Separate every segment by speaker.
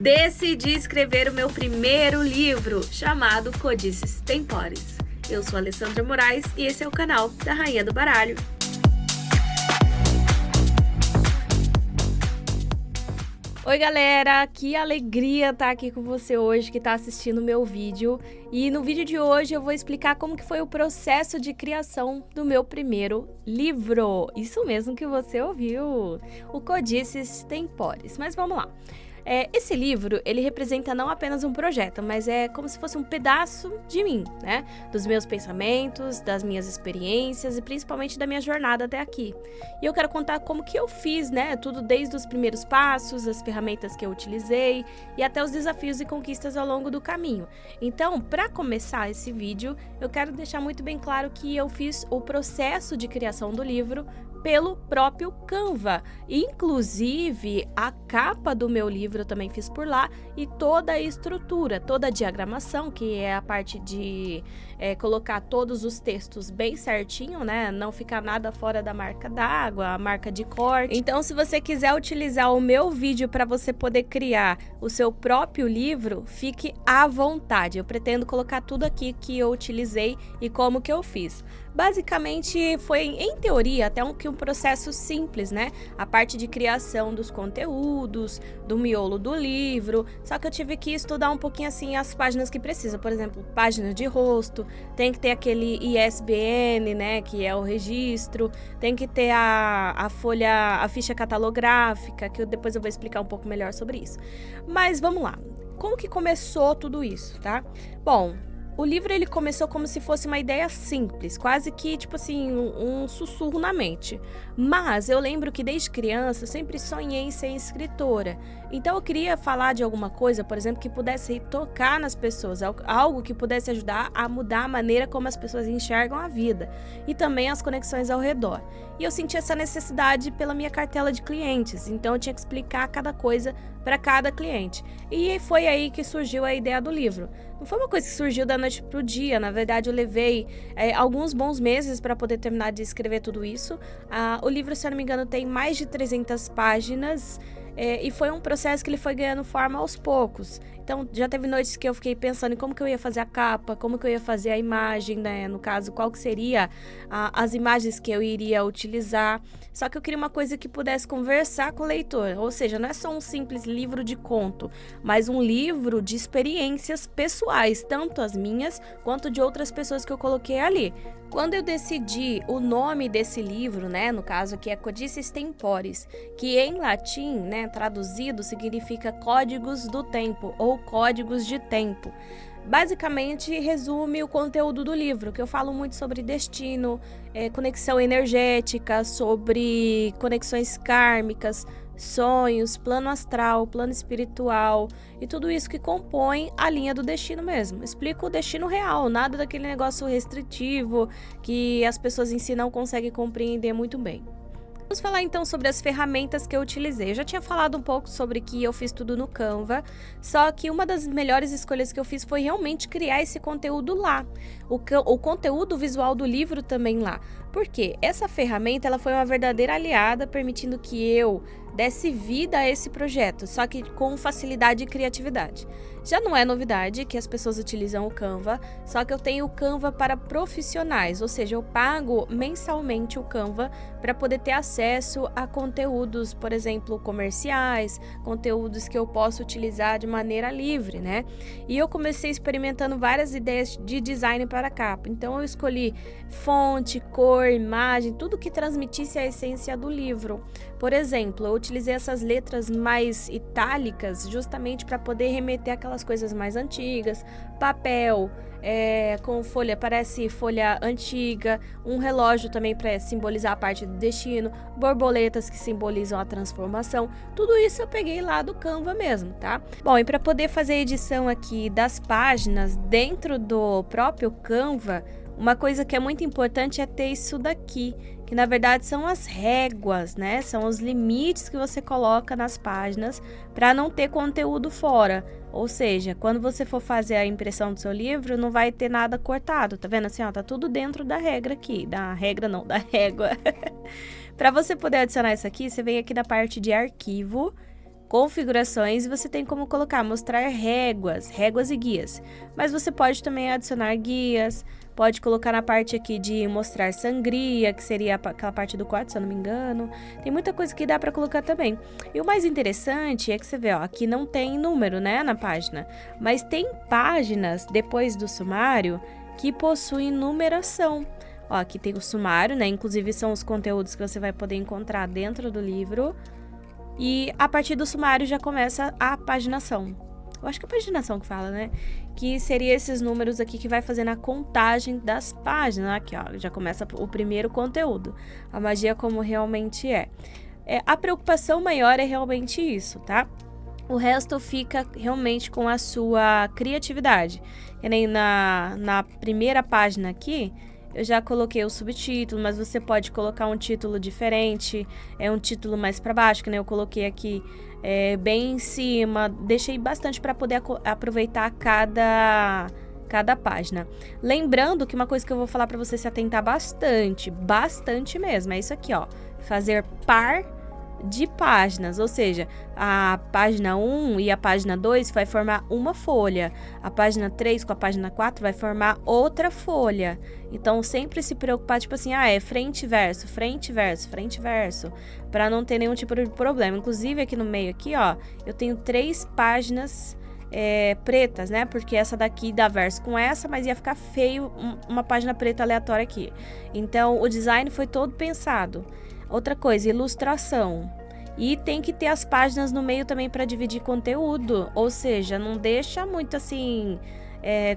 Speaker 1: Decidi escrever o meu primeiro livro, chamado Codices Tempores. Eu sou a Alessandra Moraes e esse é o canal da Rainha do Baralho. Oi galera, que alegria estar aqui com você hoje que está assistindo o meu vídeo. E no vídeo de hoje eu vou explicar como que foi o processo de criação do meu primeiro livro. Isso mesmo que você ouviu, o Codices Tempores. Mas vamos lá. Esse livro, ele representa não apenas um projeto, mas é como se fosse um pedaço de mim, né? Dos meus pensamentos, das minhas experiências e principalmente da minha jornada até aqui. E eu quero contar como que eu fiz, né? Tudo desde os primeiros passos, as ferramentas que eu utilizei e até os desafios e conquistas ao longo do caminho. Então, para começar esse vídeo, eu quero deixar muito bem claro que eu fiz o processo de criação do livro pelo próprio Canva. Inclusive, a capa do meu livro eu também fiz por lá e toda a estrutura, toda a diagramação, que é a parte de colocar todos os textos bem certinho, né? Não ficar nada fora da marca d'água, a marca de corte. Então, se você quiser utilizar o meu vídeo para você poder criar o seu próprio livro, fique à vontade. Eu pretendo colocar tudo aqui que eu utilizei e como que eu fiz. Basicamente, foi, em teoria, até um processo simples, né? A parte de criação dos conteúdos, do miolo do livro, só que eu tive que estudar um pouquinho, assim, as páginas que precisa. Por exemplo, páginas de rosto, tem que ter aquele ISBN, né? Que é o registro, tem que ter a folha, a ficha catalográfica, que depois eu vou explicar um pouco melhor sobre isso. Mas vamos lá. Como que começou tudo isso, tá? Bom, o livro ele começou como se fosse uma ideia simples, quase que tipo assim, um sussurro na mente. Mas eu lembro que desde criança eu sempre sonhei em ser escritora. Então eu queria falar de alguma coisa, por exemplo, que pudesse tocar nas pessoas, algo que pudesse ajudar a mudar a maneira como as pessoas enxergam a vida e também as conexões ao redor. E eu senti essa necessidade pela minha cartela de clientes, então eu tinha que explicar cada coisa para cada cliente. E foi aí que surgiu a ideia do livro. Não foi uma coisa que surgiu da noite pro dia, na verdade eu levei alguns bons meses para poder terminar de escrever tudo isso. O livro, se eu não me engano, tem mais de 300 páginas e foi um processo que ele foi ganhando forma aos poucos. Então já teve noites que eu fiquei pensando em como que eu ia fazer a capa, como que eu ia fazer a imagem, né? No caso, qual que seria as imagens que eu iria utilizar. Só que eu queria uma coisa que pudesse conversar com o leitor, ou seja, não é só um simples livro de conto, mas um livro de experiências pessoais, tanto as minhas quanto de outras pessoas que eu coloquei ali. Quando eu decidi o nome desse livro, né, no caso aqui é Codices Tempores, que em latim, né, traduzido significa códigos do tempo ou códigos de tempo. Basicamente resume o conteúdo do livro, que eu falo muito sobre destino, conexão energética, sobre conexões kármicas, sonhos, plano astral, plano espiritual e tudo isso que compõe a linha do destino mesmo. Explico o destino real, nada daquele negócio restritivo que as pessoas em si não conseguem compreender muito bem. Vamos falar então sobre as ferramentas que eu utilizei. Eu já tinha falado um pouco sobre que eu fiz tudo no Canva, só que uma das melhores escolhas que eu fiz foi realmente criar esse conteúdo lá. O conteúdo visual do livro também lá. Por quê? Essa ferramenta ela foi uma verdadeira aliada, permitindo que eu desse vida a esse projeto, só que com facilidade e criatividade. Já não é novidade que as pessoas utilizam o Canva, só que eu tenho o Canva para profissionais, ou seja, eu pago mensalmente o Canva para poder ter acesso a conteúdos, por exemplo, comerciais, conteúdos que eu posso utilizar de maneira livre, né? E eu comecei experimentando várias ideias de design para a capa, então eu escolhi fonte, cor, imagem, tudo que transmitisse a essência do livro. Por exemplo, eu utilizei essas letras mais itálicas justamente para poder remeter aquelas coisas mais antigas, papel com folha, parece folha antiga, um relógio também para simbolizar a parte do destino, borboletas que simbolizam a transformação, tudo isso eu peguei lá do Canva mesmo, tá? Bom, e para poder fazer a edição aqui das páginas dentro do próprio Canva, uma coisa que é muito importante é ter isso daqui, que na verdade são as réguas, né? São os limites que você coloca nas páginas para não ter conteúdo fora. Ou seja, quando você for fazer a impressão do seu livro, não vai ter nada cortado, tá vendo assim, ó, tá tudo dentro da regra aqui, da regra não, da régua. Para você poder adicionar isso aqui, você vem aqui na parte de arquivo, configurações, e você tem como colocar, mostrar réguas e guias. Mas você pode também adicionar guias, pode colocar na parte aqui de mostrar sangria, que seria aquela parte do quarto, se eu não me engano. Tem muita coisa que dá para colocar também. E o mais interessante é que você vê, ó, aqui não tem número, né, na página, mas tem páginas depois do sumário que possuem numeração. Ó, aqui tem o sumário, né, inclusive são os conteúdos que você vai poder encontrar dentro do livro. E a partir do sumário já começa a paginação. Eu acho que é a paginação que fala, né? Que seria esses números aqui que vai fazendo a contagem das páginas. Aqui, ó, já começa o primeiro conteúdo. A magia como realmente é. A preocupação maior é realmente isso, tá? O resto fica realmente com a sua criatividade. Que nem na primeira página aqui, eu já coloquei o subtítulo, mas você pode colocar um título diferente, um título mais para baixo, que nem eu coloquei aqui bem em cima. Deixei bastante para poder aproveitar cada página. Lembrando que uma coisa que eu vou falar para você se atentar bastante mesmo, é isso aqui, ó, fazer par de páginas, ou seja, a página 1 e a página 2 vai formar uma folha, a página 3 com a página 4 vai formar outra folha. Então sempre se preocupar, tipo assim, é frente e verso, frente e verso, frente e verso, para não ter nenhum tipo de problema. Inclusive aqui no meio aqui, ó, eu tenho 3 páginas pretas, né, porque essa daqui dá verso com essa, mas ia ficar feio uma página preta aleatória aqui. Então o design foi todo pensado. Outra coisa, ilustração. E tem que ter as páginas no meio também para dividir conteúdo. Ou seja, não deixa muito assim,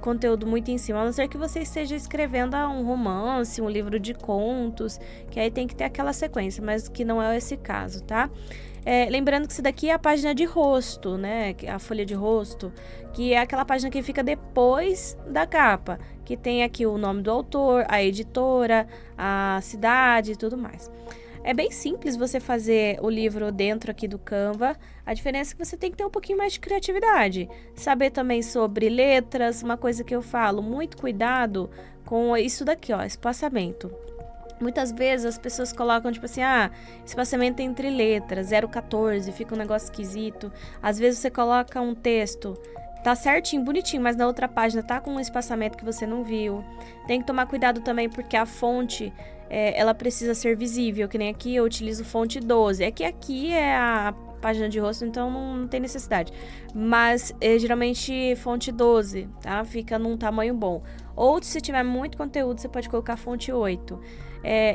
Speaker 1: conteúdo muito em cima. A não ser que você esteja escrevendo um romance, um livro de contos, que aí tem que ter aquela sequência, mas que não é esse caso, tá? Lembrando que isso daqui é a página de rosto, né? A folha de rosto, que é aquela página que fica depois da capa, que tem aqui o nome do autor, a editora, a cidade e tudo mais. É bem simples você fazer o livro dentro aqui do Canva. A diferença é que você tem que ter um pouquinho mais de criatividade. Saber também sobre letras, uma coisa que eu falo, muito cuidado com isso daqui, ó, espaçamento. Muitas vezes as pessoas colocam, tipo assim, espaçamento entre letras, 0,14, fica um negócio esquisito. Às vezes você coloca um texto, tá certinho, bonitinho, mas na outra página tá com um espaçamento que você não viu. Tem que tomar cuidado também porque a fonte, ela precisa ser visível, que nem aqui eu utilizo fonte 12. É que aqui é a página de rosto, então não tem necessidade. Mas geralmente fonte 12, tá? Fica num tamanho bom. Ou se tiver muito conteúdo, você pode colocar fonte 8.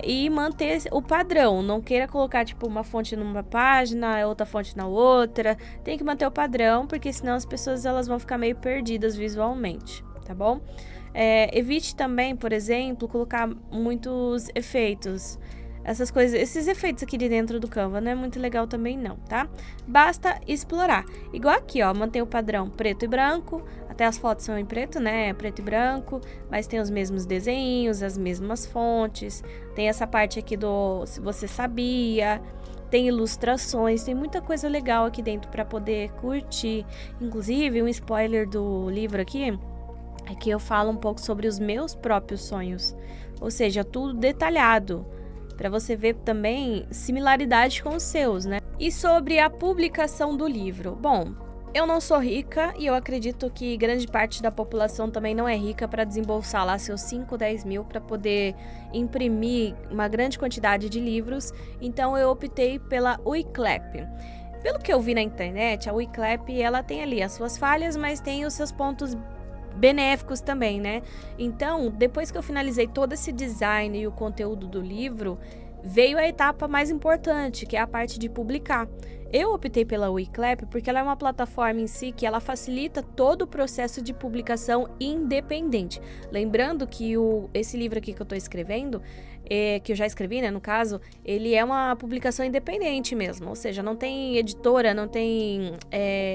Speaker 1: E manter o padrão, não queira colocar tipo uma fonte numa página, outra fonte na outra. Tem que manter o padrão, porque senão as pessoas elas vão ficar meio perdidas visualmente, tá bom? Evite também, por exemplo, colocar muitos efeitos. Essas coisas, esses efeitos aqui de dentro do Canva não é muito legal também não, tá? Basta explorar. Igual aqui, ó, mantém o padrão preto e branco. Até as fotos são em preto, né? Preto e branco, mas tem os mesmos desenhos, as mesmas fontes. Tem essa parte aqui do se você sabia. Tem ilustrações, tem muita coisa legal aqui dentro para poder curtir. Inclusive, um spoiler do livro aqui é que eu falo um pouco sobre os meus próprios sonhos. Ou seja, tudo detalhado, para você ver também similaridade com os seus, né? E sobre a publicação do livro. Bom, eu não sou rica e eu acredito que grande parte da população também não é rica para desembolsar lá seus 5, 10 mil para poder imprimir uma grande quantidade de livros. Então eu optei pela Wiclap. Pelo que eu vi na internet, a Wiclap ela tem ali as suas falhas, mas tem os seus pontos benéficos também, né? Então, depois que eu finalizei todo esse design e o conteúdo do livro, veio a etapa mais importante, que é a parte de publicar. Eu optei pela Wiclap porque ela é uma plataforma em si que ela facilita todo o processo de publicação independente. Lembrando que esse livro aqui que eu estou escrevendo, que eu já escrevi, né, no caso, ele é uma publicação independente mesmo, ou seja, não tem editora, não tem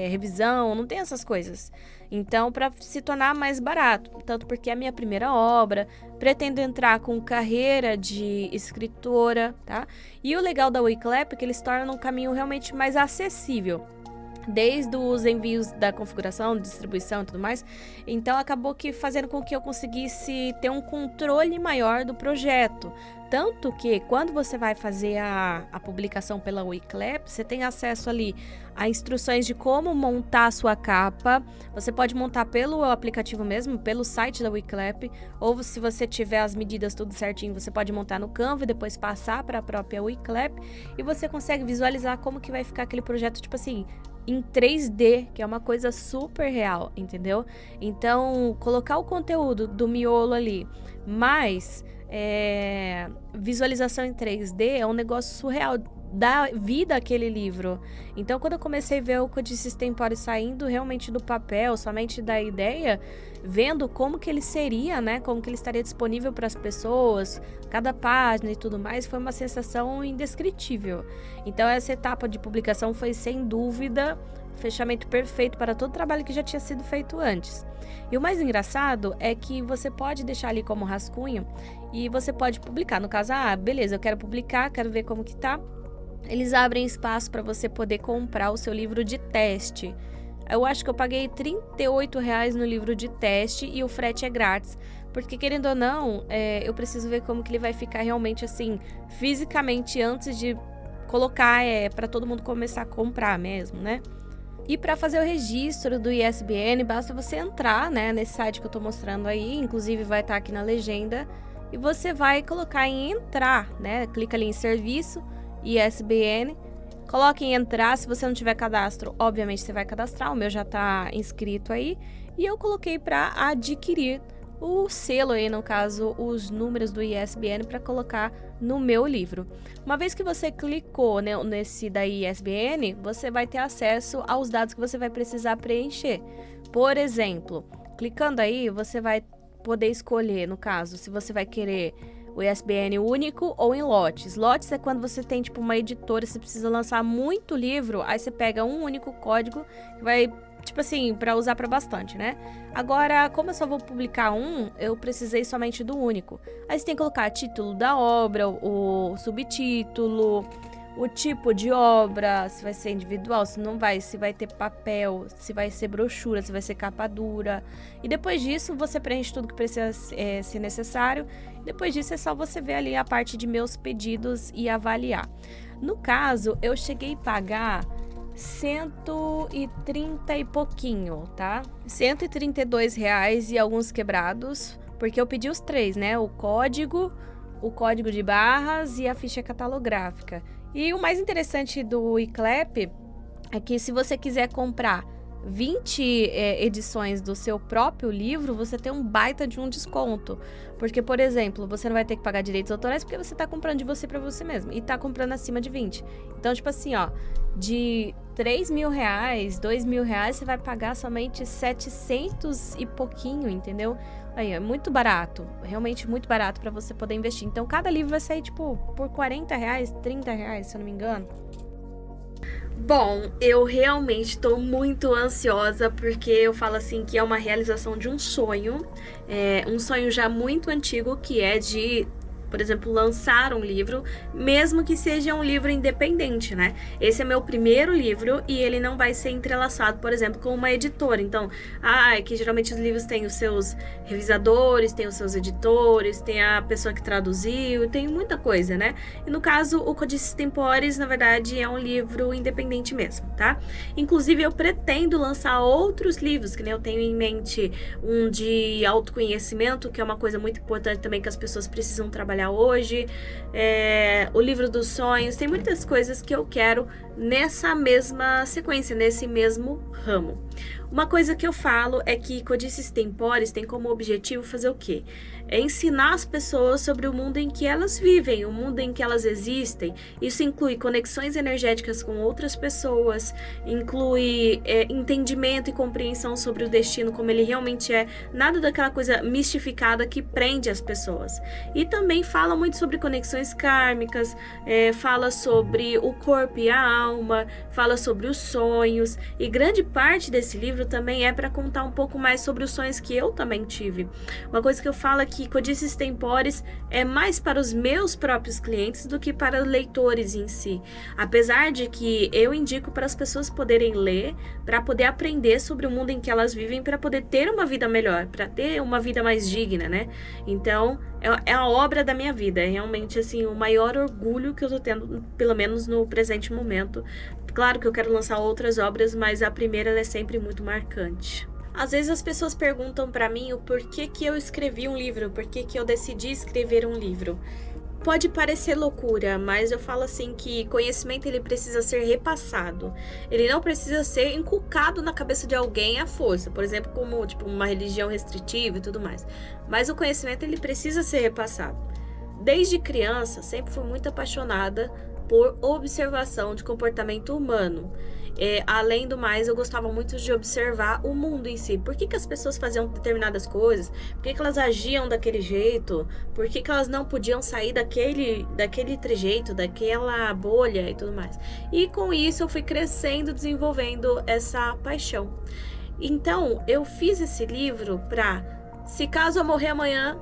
Speaker 1: revisão, não tem essas coisas. Então, para se tornar mais barato, tanto porque é a minha primeira obra, pretendo entrar com carreira de escritora, tá? E o legal da Wiclap é que eles tornam um caminho realmente mais acessível. desde os envios da configuração, distribuição e tudo mais. Então acabou que fazendo com que eu conseguisse ter um controle maior do projeto. Tanto que quando você vai fazer a publicação pela Wiclap, você tem acesso ali a instruções de como montar a sua capa. Você pode montar pelo aplicativo mesmo, pelo site da Wiclap, ou se você tiver as medidas tudo certinho, você pode montar no Canva e depois passar para a própria Wiclap, e você consegue visualizar como que vai ficar aquele projeto, tipo assim, em 3D, que é uma coisa super real, entendeu? Então, colocar o conteúdo do miolo ali, mas visualização em 3D é um negócio surreal, dá vida àquele livro. Então, quando eu comecei a ver o Codices Temporis saindo realmente do papel, somente da ideia, vendo como que ele seria, né, como que ele estaria disponível para as pessoas, cada página e tudo mais, foi uma sensação indescritível. Então, essa etapa de publicação foi, sem dúvida, fechamento perfeito para todo o trabalho que já tinha sido feito antes. E o mais engraçado é que você pode deixar ali como rascunho e você pode publicar. No caso, beleza, eu quero publicar, quero ver como que tá. Eles abrem espaço para você poder comprar o seu livro de teste. Eu acho que eu paguei R$38 no livro de teste e o frete é grátis. Porque, querendo ou não, eu preciso ver como que ele vai ficar realmente assim, fisicamente, antes de colocar para todo mundo começar a comprar mesmo, né? E para fazer o registro do ISBN, basta você entrar, né, nesse site que eu tô mostrando aí, inclusive vai estar aqui na legenda, e você vai colocar em entrar, né? Clica ali em serviço, ISBN, coloque em entrar. Se você não tiver cadastro, obviamente você vai cadastrar, o meu já tá inscrito aí, e eu coloquei para adquirir o selo aí, no caso, os números do ISBN para colocar no meu livro. Uma vez que você clicou, né, nesse da ISBN, você vai ter acesso aos dados que você vai precisar preencher. Por exemplo, clicando aí, você vai poder escolher, no caso, se você vai querer o ISBN único ou em lotes. Lotes é quando você tem, tipo, uma editora, você precisa lançar muito livro, aí você pega um único código que vai, tipo assim, para usar para bastante, né? Agora, como eu só vou publicar um, eu precisei somente do único. Aí você tem que colocar título da obra, o subtítulo, o tipo de obra, se vai ser individual, se não vai, se vai ter papel, se vai ser brochura, se vai ser capa dura. E depois disso, você preenche tudo que precisa ser necessário. Depois disso, é só você ver ali a parte de meus pedidos e avaliar. No caso, eu cheguei a pagar 130 e pouquinho, tá? R$132 e alguns quebrados, porque eu pedi os três, né? O código de barras e a ficha catalográfica. E o mais interessante do Wiclap é que se você quiser comprar 20 edições do seu próprio livro, você tem um baita de um desconto. Porque, por exemplo, você não vai ter que pagar direitos autorais porque você tá comprando de você para você mesmo. E tá comprando acima de 20. Então, tipo assim, ó, de R$3.000, R$2.000, você vai pagar somente 700 e pouquinho, entendeu? Aí, é muito barato, realmente muito barato para você poder investir. Então, cada livro vai sair, tipo, por R$40, R$30, se eu não me engano. Bom, eu realmente estou muito ansiosa porque eu falo assim que é uma realização de um sonho já muito antigo, que é de, por exemplo, lançar um livro, mesmo que seja um livro independente, né? Esse é meu primeiro livro e ele não vai ser entrelaçado, por exemplo, com uma editora. Então, é que geralmente os livros têm os seus revisadores, têm os seus editores, tem a pessoa que traduziu, tem muita coisa, né? E no caso, o Codices Temporis, na verdade, é um livro independente mesmo, tá? Inclusive, eu pretendo lançar outros livros, que nem eu tenho em mente um de autoconhecimento, que é uma coisa muito importante também que as pessoas precisam trabalhar hoje, o livro dos sonhos, tem muitas coisas que eu quero nessa mesma sequência, nesse mesmo ramo. Uma coisa que eu falo é que Codices Temporis tem como objetivo fazer o quê? É ensinar as pessoas sobre o mundo em que elas vivem, o mundo em que elas existem. Isso inclui conexões energéticas com outras pessoas, inclui entendimento e compreensão sobre o destino, como ele realmente é, nada daquela coisa mistificada que prende as pessoas. E também fala muito sobre conexões kármicas, fala sobre o corpo e a alma, fala sobre os sonhos, e grande parte desse livro também é para contar um pouco mais sobre os sonhos que eu também tive. Uma coisa que eu falo é que Codices Tempores é mais para os meus próprios clientes do que para leitores em si. Apesar de que eu indico para as pessoas poderem ler, para poder aprender sobre o mundo em que elas vivem, para poder ter uma vida melhor, para ter uma vida mais digna, né? Então, é a obra da minha vida, é realmente assim o maior orgulho que eu tô tendo, pelo menos no presente momento. Claro que eu quero lançar outras obras, mas a primeira ela é sempre muito marcante. Às vezes as pessoas perguntam para mim o porquê que eu escrevi um livro, porquê que eu decidi escrever um livro. Pode parecer loucura, mas eu falo assim que conhecimento ele precisa ser repassado. Ele não precisa ser inculcado na cabeça de alguém à força, por exemplo, como tipo uma religião restritiva e tudo mais. Mas o conhecimento ele precisa ser repassado. Desde criança, sempre fui muito apaixonada por observação de comportamento humano. Além do mais, eu gostava muito de observar o mundo em si. Por que as pessoas faziam determinadas coisas? Por que elas agiam daquele jeito? Por que elas não podiam sair daquele trejeito, daquela bolha e tudo mais? E com isso eu fui crescendo, desenvolvendo essa paixão. Então, eu fiz esse livro para, se caso eu morrer amanhã,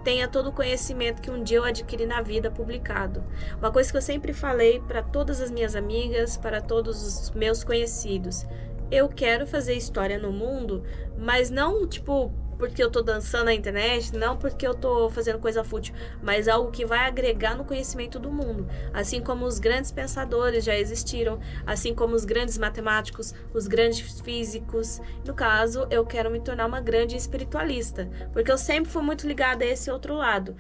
Speaker 1: tenha todo o conhecimento que um dia eu adquiri na vida publicado. Uma coisa que eu sempre falei para todas as minhas amigas, para todos os meus conhecidos. Eu quero fazer história no mundo, mas não tipo porque eu tô dançando na internet, não porque eu tô fazendo coisa fútil, mas algo que vai agregar no conhecimento do mundo. Assim como os grandes pensadores já existiram, assim como os grandes matemáticos, os grandes físicos. No caso, eu quero me tornar uma grande espiritualista, porque eu sempre fui muito ligada a esse outro lado.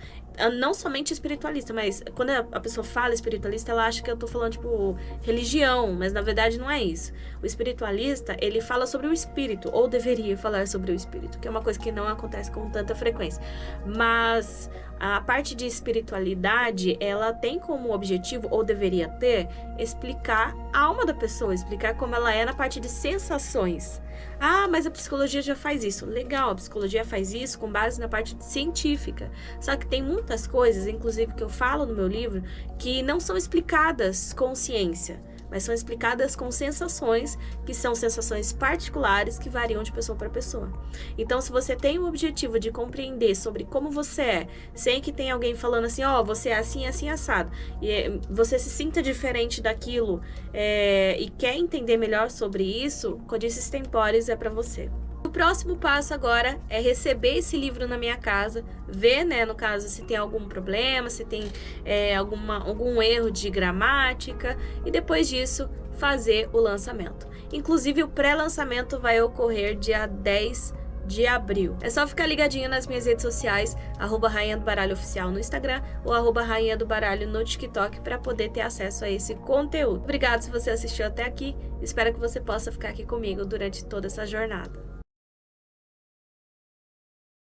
Speaker 1: Não somente espiritualista, mas quando a pessoa fala espiritualista, ela acha que eu tô falando, tipo, religião, mas na verdade não é isso. O espiritualista, ele fala sobre o espírito, ou deveria falar sobre o espírito, que é uma coisa que não acontece com tanta frequência. Mas a parte de espiritualidade, ela tem como objetivo, ou deveria ter, explicar a alma da pessoa, explicar como ela é na parte de sensações. Ah, mas a psicologia já faz isso. Legal, a psicologia faz isso com base na parte científica. Só que tem muitas coisas, inclusive que eu falo no meu livro, que não são explicadas com ciência, mas são explicadas com sensações, que são sensações particulares que variam de pessoa para pessoa. Então, se você tem o objetivo de compreender sobre como você é, sem que tenha alguém falando assim, ó, você é assim, assim, assado, e você se sinta diferente daquilo e quer entender melhor sobre isso, Codices Tempores é para você. O próximo passo agora é receber esse livro na minha casa, ver, né, no caso, se tem algum problema, se tem algum erro de gramática, e depois disso fazer o lançamento. Inclusive o pré-lançamento vai ocorrer dia 10 de abril. É só ficar ligadinho nas minhas redes sociais, @Rainha do Baralho Oficial no Instagram ou @Rainha do Baralho no TikTok para poder ter acesso a esse conteúdo. Obrigado se você assistiu até aqui, espero que você possa ficar aqui comigo durante toda essa jornada.